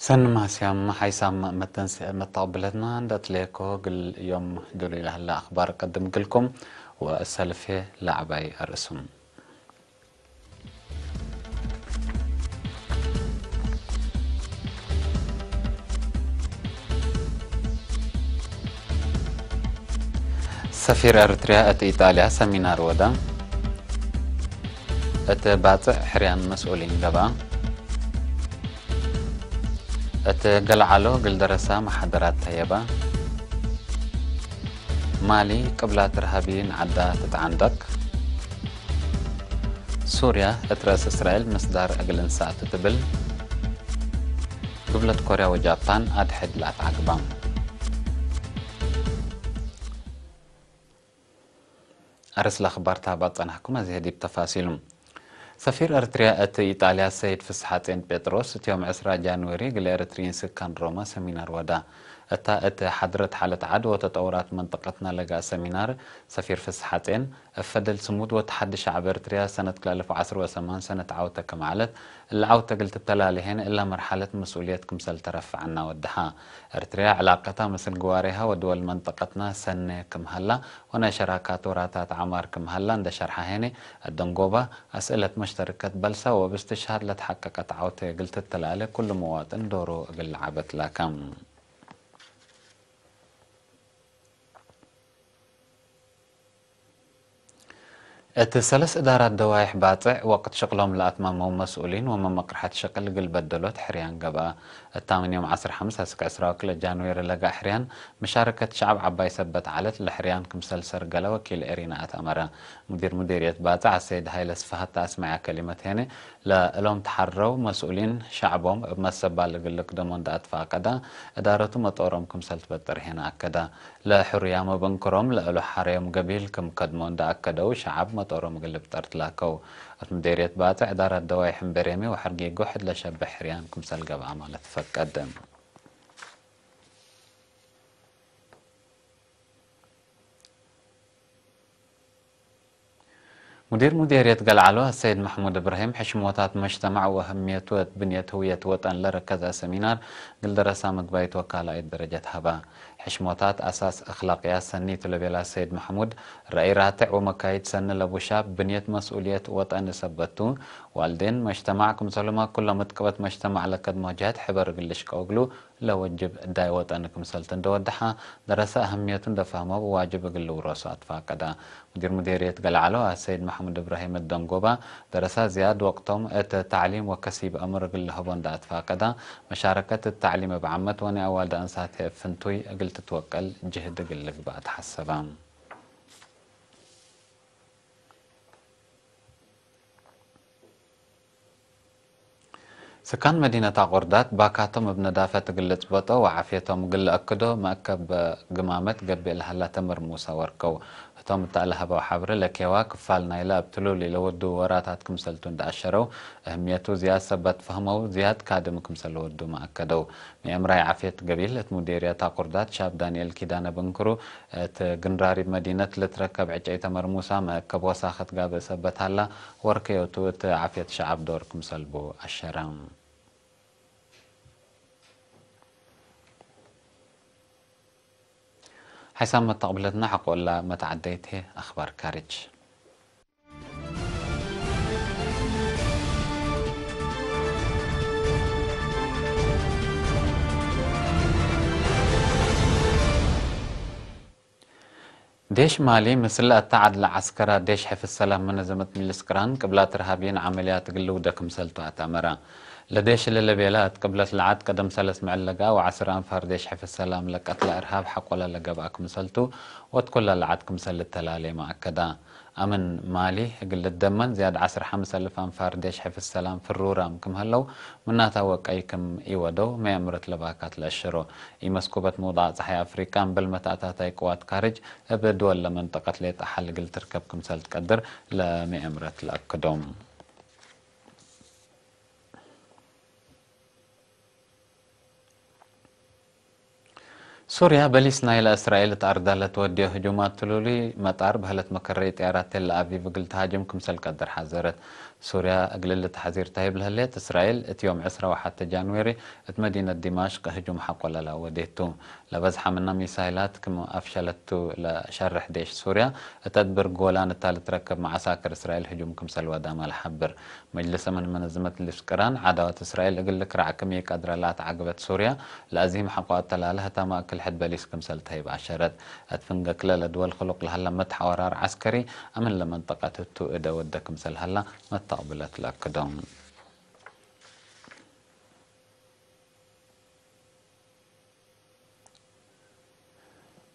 سن ما سيام حيسام متن متقبلتنا عند تليكو قل يوم دوري لهلا أخبار قدم لكم وأسلفه لعبي الرسم. سفير أريتريا أت إيطاليا سمينار ودا أت باطع حريان مسؤولين دبا أت قلعلو قل درسا محاضرات تيبا مالي قبلات رهابين عدا تتعندك سوريا اترأس إسرائيل مصدر أقل ساعة تتبل قبلت كوريا وجابان أدحد لا تعقبان أرسل أخبار تابعت عنكم هذه بتفاصيلهم. سفير أريتريا أت إيطاليا سيد فسحاتين بيتروس يوم 10 جانوري قال إريتريين سكان روما سمينار ودا أت حضرت حالة عدوى وتطورات منطقتنا لقى سمينار سفير فسحاتين فدل سمود وتحدي شعب إريتريا سنة 2010 سنة عودة كمعلت العودة قلت التلاليهن إلا مرحلة مسؤوليتكم سلترفع عنا ودها إريتريا علاقتها مثل جوارها ودول منطقتنا سنة كم هلا هنا شراكات وراتات عمار كم هلا عند شرحها هنا الدنقوبة أسئلة مشتركة بلسة وباستشهاد لتحققت عودة قلت التلالي كل مواطن دوره قل عبت لكم الثلاث إدارات دوايح باطع وقت شغلهم لأتمامهم مسؤولين ومن مقرحة شغل قل بدلوت حريان قبا الثامن يوم 10/5 هسك 10 جانوير لقى حريان مشاركة شعب عباي سبت علت لحريان كمسل سرقلة وكيل إرينا أتأمرة مديرية باطع السيد هايل سفهت أسمع كلمة هنا لهم تحروا مسؤولين شعبهم بمسبة لقلك دمون دا أتفاقدا إدارة مطورهم كمسل تبتر هنا أكدا لحرية مبنكرهم لألو حريم قبيل كم قدمون دا أكدو شعب مطورهم قلب طرتلاكو مديرية باطع إدارة دوايح مبريمي وحرقي قوحد لشب حريان كمسل قبع مالت فقدم مديرية قلعلو السيد محمود إبراهيم حشموتات مجتمع وأهمية بنية هوية وطن لركز سمينار قل درسا مقبايت وكالة درجة هبا حشموتات أساس أخلاقيات سنيت لبيلا السيد محمود رأي راتع ومكايد سن لبوشاب بنية مسؤولية وطن سبتو والدين مجتمعكم سلما كل متكبت مجتمع لكد موجهات حبر قلش كوغلو لوجب داي وطنكم سلطن دودحا درس أهمية دفهمه وواجب قلو راسات فاقدا مديرية قلعلو السيد محمود إبراهيم الدنقوبة درس زياد وقتهم التعليم وكسيب أمر قل هبون دات فاقدا مشاركة التعليم بعمت واني أول دا أنسات فنتوي قلت توكل جهد قلك بعد حسبان سكان مدينة غردات باكاتهم بندافة قلت بطو وعافيتهم قل أكدو مأكب قمامت قبل هلا تمر موسى وركو توم تعالها بحبر لك يواك فالنا إلى ابتلوا لي لودو وراتاتكم سلتون داشرو أهميته زياد سبت فهمو زياد كادمكم سلودو مأكدو ميامراي عافية قبيل مديرية غردات شاب دانيال كيدانا بنكرو جنراري مدينة لتركب عجيت تمر موسى مأكب وساخت قابل سبت هلا وركيوتو عافية شعب دوركم سلبو الشرام حسام ما تقبلتنا حق ولا ما تعديته أخبار كارج ديش مالي مثل التعد العسكرة ديش حفظ السلام من نظمت الاسكران قبلات إرهابيين عمليات قلودة كمسلتو أتامرا لديش الليبيلات قبلت العاد قدم سلس معلقة وعسر أنفار ديش حفظ السلام لقتل إرهاب حق ولا لقبا كمسلتو وتكل العاد كمسل التلالي مؤكدا أمن مالي قل الدمن زياد 15,000 أنفار ديش حفظ السلام في الرورة مكم هلو منا توق أيكم إيودو ما يمرت لباكات لأشرو مسكوبة موضع صحي أفريكان بالمتاتاتي قوات كارج بدول لمنطقة ليت أحل قل تركبكم سلت قدر لما يمرت لأكدوم سوريا بليسنا إلى إسرائيل تعرض تودي هجومات تلولي مطار بهلت مكرية طيارات تل أبيب قلت هاجم كمسل قدر حذرت سوريا أقلل تحذير تهيب لهليت إسرائيل يوم 21 جانوري مدينة دمشق هجوم حق ولا لا وديتو لبزح منا ميسايلات كما أفشلتو لشرح ديش سوريا تدبر جولان الثالث ركب مع عساكر إسرائيل هجوم كمسل ودام الحبر مجلس من منظمة الإسكران عداوة إسرائيل أقل لك رع كمية قدر لا تعقبت سوريا لازم حقوات تلالها تما كل حد بليس كمسل تهيب عشرت أتفنقك لدول خلق لهلا متحورار عسكري أمن لمنطقة التو إدا ودك كمسل هلا متقبلت لك دوم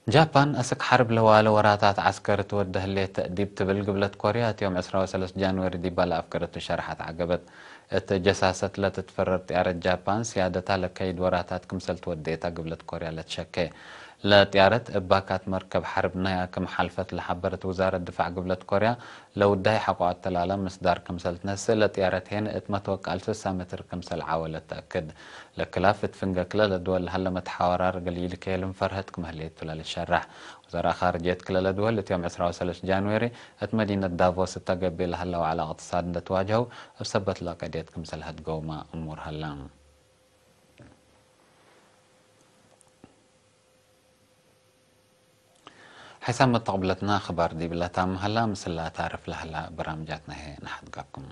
جابان أسك حرب لوالو وراتات عسكر توده اللي تأديب تبل قبلت كوريا يوم 23 جانوري دي بالا أفكرت شرحت عقبت جساست لا تتفرر طيارة جابان سيادتها لكيد وراتات كمسل توديتها قبلت كوريا لتشكي لا طيارة إباكات مركب حرب نايا كم حلفت لحبرت وزارة الدفاع قبلت كوريا لو داي حقوات تلالة مصدار كمسل تنسل لطيارتين اتمتوك 1000 متر كمسل عاولة تأكد لكلافة فنجك لدول هلا متحورار قليل كيلم فرهت كمهليت تلال الشرح وزارة خارجية كلا دول يوم 23 جانوري مدينة دافوس تقبل هلا وعلى اقتصاد تواجهوا بسبت لا قديت كمسل هاد قوما أمور هلا حسام تقبلتنا خبر دي بلا تام هلا مثل لا تعرف لهلا برامجاتنا هي نحد قاكم